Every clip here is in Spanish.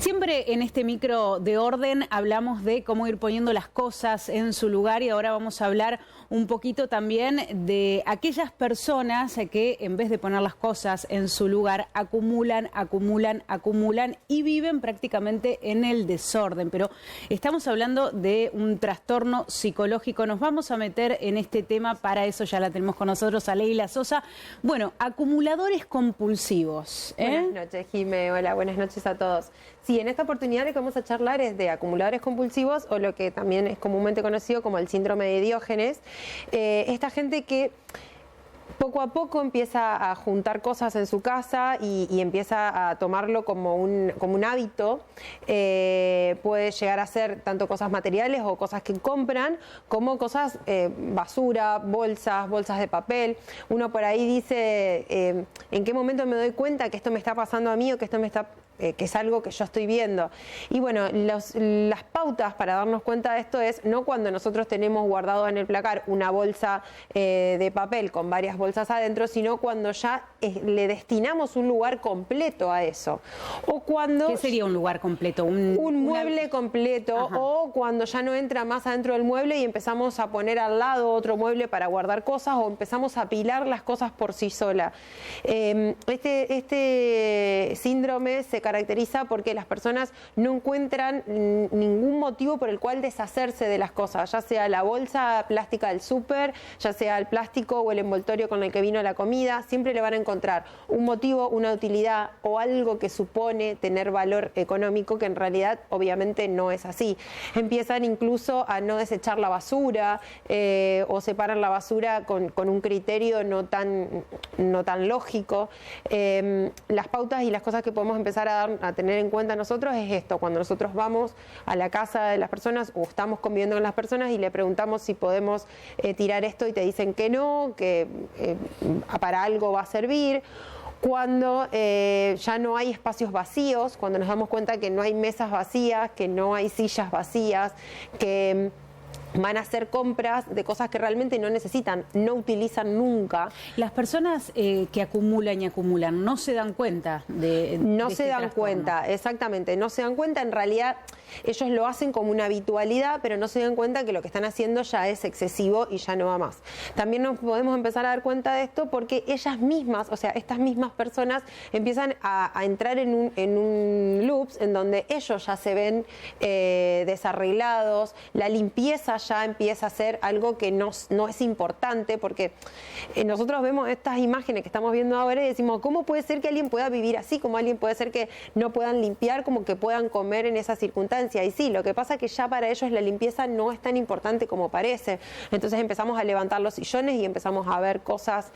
Siempre en este micro de orden hablamos de cómo ir poniendo las cosas en su lugar y ahora vamos a hablar un poquito también de aquellas personas que en vez de poner las cosas en su lugar acumulan y viven prácticamente en el desorden. Pero estamos hablando de un trastorno psicológico. Nos vamos a meter en este tema, para eso ya la tenemos con nosotros a Leila Sosa. Bueno, acumuladores compulsivos. Buenas noches, Jime. Hola, buenas noches a todos. Sí, en esta oportunidad lo que vamos a charlar es de acumuladores compulsivos, o lo que también es comúnmente conocido como el síndrome de Diógenes. Esta gente que poco a poco empieza a juntar cosas en su casa y empieza a tomarlo como un hábito. Puede llegar a ser tanto cosas materiales o cosas que compran, como cosas basura, bolsas de papel. Uno por ahí dice, ¿en qué momento me doy cuenta que esto me está pasando a mí o que esto me está que es algo que yo estoy viendo? Y bueno, las pautas para darnos cuenta de esto es no cuando nosotros tenemos guardado en el placar una bolsa de papel con varias bolsas adentro, sino cuando ya le destinamos un lugar completo a eso. O cuando... ¿Qué sería un lugar completo? Un mueble completo. Ajá. O cuando ya no entra más adentro del mueble y empezamos a poner al lado otro mueble para guardar cosas, o empezamos a apilar las cosas por sí sola. Este síndrome se caracteriza porque las personas no encuentran ningún motivo por el cual deshacerse de las cosas, ya sea la bolsa plástica del súper, ya sea el plástico o el envoltorio con el que vino la comida. Siempre le van a encontrar un motivo, una utilidad o algo que supone tener valor económico, que en realidad obviamente no es así. Empiezan incluso a no desechar la basura o separan la basura con un criterio no tan lógico. Las pautas y las cosas que podemos empezar a tener en cuenta nosotros es esto: cuando nosotros vamos a la casa de las personas o estamos conviviendo con las personas y le preguntamos si podemos tirar esto y te dicen que no, que para algo va a servir. Cuando ya no hay espacios vacíos, cuando nos damos cuenta que no hay mesas vacías, que no hay sillas vacías, que van a hacer compras de cosas que realmente no necesitan, no utilizan nunca. Las personas que acumulan y acumulan no se dan cuenta de No de se este dan trastorno. cuenta, exactamente, no se dan cuenta. En realidad ellos lo hacen como una habitualidad, pero no se dan cuenta que lo que están haciendo ya es excesivo y ya no va más. También nos podemos empezar a dar cuenta de esto porque ellas mismas, o sea, estas mismas personas empiezan a entrar en un loops en donde ellos ya se ven desarreglados. La limpieza ya empieza a ser algo que no es importante, porque nosotros vemos estas imágenes que estamos viendo ahora y decimos, ¿cómo puede ser que alguien pueda vivir así? ¿Cómo alguien puede ser que no puedan limpiar, como que puedan comer en esa circunstancia? Y sí, lo que pasa es que ya para ellos la limpieza no es tan importante como parece. Entonces empezamos a levantar los sillones y empezamos a ver cosas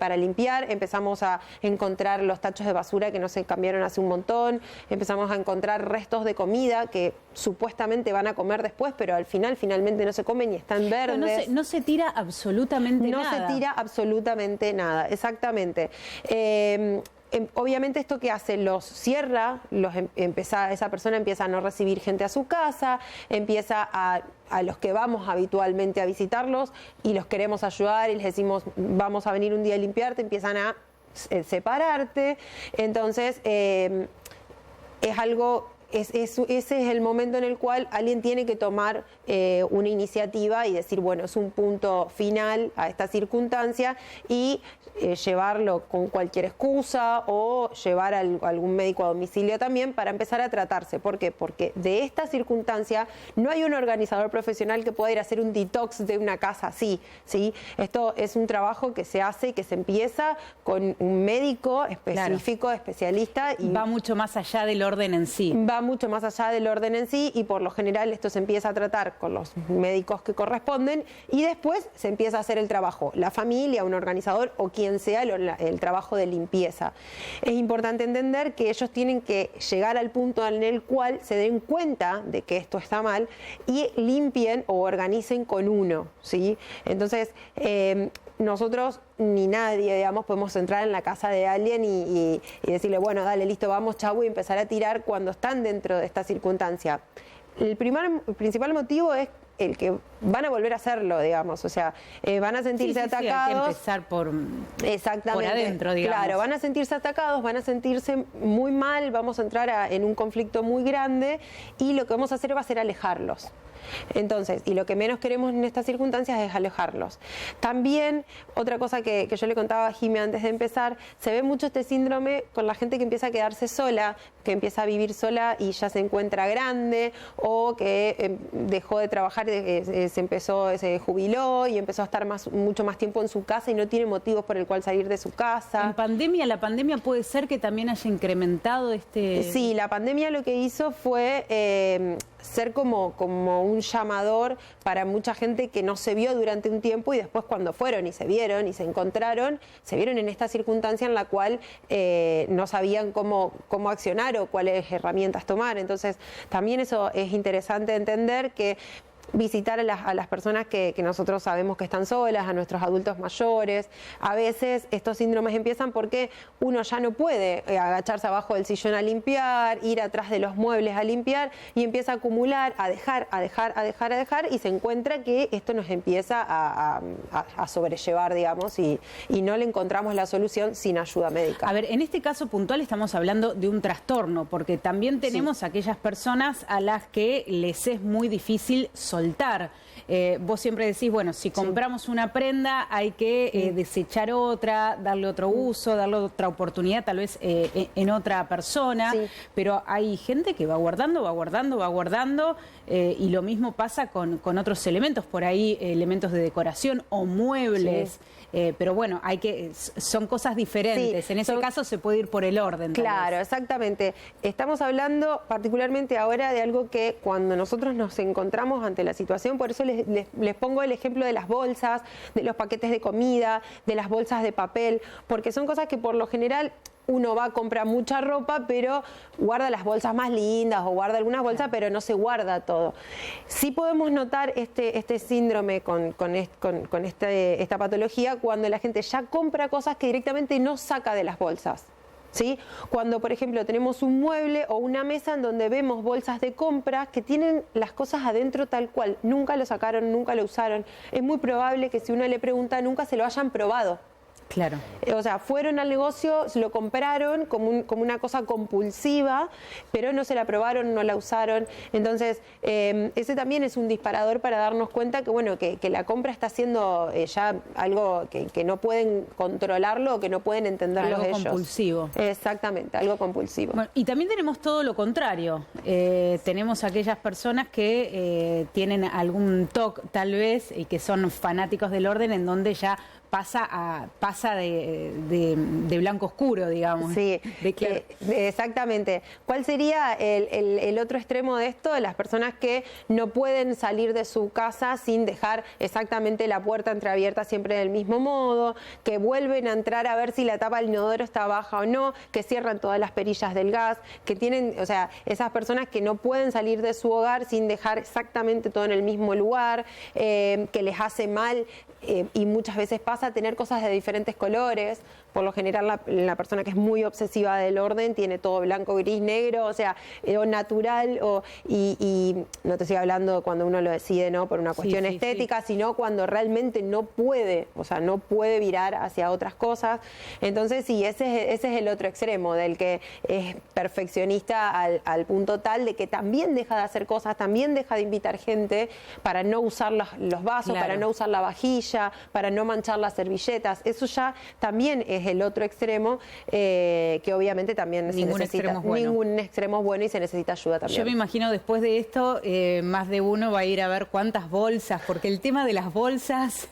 para limpiar, empezamos a encontrar los tachos de basura que no se cambiaron hace un montón, empezamos a encontrar restos de comida que supuestamente van a comer después, pero al finalmente no se comen y están verdes. No se tira absolutamente nada. No se tira absolutamente nada, exactamente. Obviamente esto que hace, los cierra, esa persona empieza a no recibir gente a su casa, empieza a los que vamos habitualmente a visitarlos y los queremos ayudar y les decimos, vamos a venir un día a limpiarte, empiezan a separarte. Entonces es algo... Ese es el momento en el cual alguien tiene que tomar una iniciativa y decir, bueno, es un punto final a esta circunstancia, y llevarlo con cualquier excusa o llevar a algún médico a domicilio también para empezar a tratarse. ¿Por qué? Porque de esta circunstancia no hay un organizador profesional que pueda ir a hacer un detox de una casa así, ¿sí? Esto es un trabajo que se hace, que se empieza con un médico específico, claro, especialista. Y va mucho más allá del orden en sí. Va mucho más allá del orden en sí, y por lo general esto se empieza a tratar con los médicos que corresponden y después se empieza a hacer el trabajo, la familia, un organizador o quien sea, el trabajo de limpieza. Es importante entender que ellos tienen que llegar al punto en el cual se den cuenta de que esto está mal y limpien o organicen con uno, ¿sí? Entonces, nosotros ni nadie, digamos, podemos entrar en la casa de alguien y decirle, bueno, dale, listo, vamos, chau, y empezar a tirar cuando están dentro de esta circunstancia. El principal motivo es el que van a volver a hacerlo, digamos, o sea, van a sentirse atacados. Hay que empezar por adentro, digamos. Claro, van a sentirse atacados, van a sentirse muy mal, vamos a entrar en un conflicto muy grande y lo que vamos a hacer va a ser alejarlos. Entonces, y lo que menos queremos en estas circunstancias es alejarlos. También, otra cosa que yo le contaba a Jimmy antes de empezar, se ve mucho este síndrome con la gente que empieza a quedarse sola, que empieza a vivir sola y ya se encuentra grande, o que dejó de trabajar, se jubiló y empezó a estar mucho más tiempo en su casa y no tiene motivos por el cual salir de su casa. La pandemia puede ser que también haya incrementado este... Sí, la pandemia lo que hizo fue ser como un llamador para mucha gente que no se vio durante un tiempo y después cuando fueron y se vieron y se encontraron, se vieron en esta circunstancia en la cual no sabían cómo accionar o cuáles herramientas tomar. Entonces, también eso es interesante entender que visitar a las personas que nosotros sabemos que están solas, a nuestros adultos mayores. A veces estos síndromes empiezan porque uno ya no puede agacharse abajo del sillón a limpiar, ir atrás de los muebles a limpiar y empieza a acumular, a dejar y se encuentra que esto nos empieza a sobrellevar, digamos, y no le encontramos la solución sin ayuda médica. A ver, en este caso puntual estamos hablando de un trastorno, porque también tenemos aquellas personas a las que les es muy difícil soltar. Vos siempre decís, bueno, si compramos una prenda hay que desechar otra, darle otro uso, darle otra oportunidad tal vez en otra persona, pero hay gente que va guardando y lo mismo pasa con otros elementos, por ahí elementos de decoración o muebles. Pero bueno, son cosas diferentes. En ese caso se puede ir por el orden. Claro, exactamente. Estamos hablando particularmente ahora de algo que cuando nosotros nos encontramos ante la situación, por eso les pongo el ejemplo de las bolsas, de los paquetes de comida, de las bolsas de papel, porque son cosas que por lo general uno va a comprar mucha ropa, pero guarda las bolsas más lindas o guarda algunas bolsas, pero no se guarda todo. Sí podemos notar este síndrome con esta patología cuando la gente ya compra cosas que directamente no saca de las bolsas. ¿Sí? Cuando, por ejemplo, tenemos un mueble o una mesa en donde vemos bolsas de compras que tienen las cosas adentro tal cual, nunca lo sacaron, nunca lo usaron, es muy probable que si uno le pregunta nunca se lo hayan probado. Claro. O sea, fueron al negocio, lo compraron como una cosa compulsiva, pero no se la probaron, no la usaron. Entonces, ese también es un disparador para darnos cuenta que, bueno, que la compra está siendo ya algo que no pueden controlarlo o que no pueden entenderlo ellos. Algo compulsivo. Exactamente, algo compulsivo. Bueno, y también tenemos todo lo contrario. Tenemos aquellas personas que tienen algún TOC, tal vez, y que son fanáticos del orden, en donde ya pasa de blanco oscuro, digamos. Sí, exactamente. ¿Cuál sería el otro extremo de esto? Las personas que no pueden salir de su casa sin dejar exactamente la puerta entreabierta siempre del mismo modo, que vuelven a entrar a ver si la tapa del inodoro está baja o no, que cierran todas las perillas del gas, que tienen, o sea, esas personas que no pueden salir de su hogar sin dejar exactamente todo en el mismo lugar, que les hace mal y muchas veces pasa a tener cosas de diferentes colores. Por lo general la persona que es muy obsesiva del orden tiene todo blanco, gris, negro, o sea, o natural, y no te estoy hablando cuando uno lo decide, ¿no? Por una cuestión estética, sino cuando realmente no puede, o sea, no puede virar hacia otras cosas. Entonces sí, ese es el otro extremo, del que es perfeccionista al punto tal de que también deja de hacer cosas, también deja de invitar gente para no usar los vasos, para no usar la vajilla, para no manchar las servilletas. Eso ya también es el otro extremo, que obviamente también se necesita. Ningún extremo es bueno y se necesita ayuda también. Yo me imagino después de esto, más de uno va a ir a ver cuántas bolsas, porque el tema de las bolsas,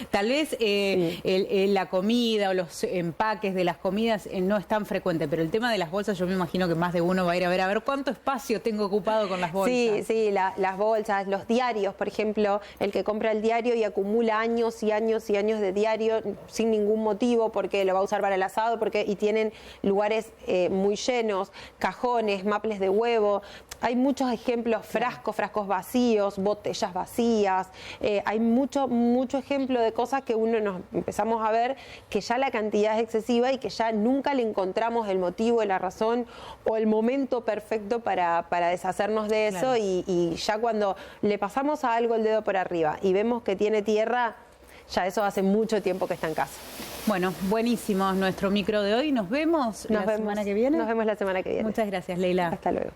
tal vez la comida o los empaques de las comidas no es tan frecuente, pero el tema de las bolsas yo me imagino que más de uno va a ir a ver cuánto espacio tengo ocupado con las bolsas. Sí, las bolsas, los diarios, por ejemplo, el que compra el diario y acumula años y años y años de de diario sin ningún motivo, porque lo va a usar para el asado, y tienen lugares muy llenos, cajones, maples de huevo. Hay muchos ejemplos, frascos vacíos, botellas vacías. Hay mucho ejemplo de cosas que uno nos empezamos a ver que ya la cantidad es excesiva y que ya nunca le encontramos el motivo, la razón o el momento perfecto para deshacernos de eso. Claro. Y ya cuando le pasamos a algo el dedo por arriba y vemos que tiene tierra, ya eso hace mucho tiempo que está en casa. Bueno, buenísimo nuestro micro de hoy. Nos vemos la semana que viene. Nos vemos la semana que viene. Muchas gracias, Leila. Hasta luego.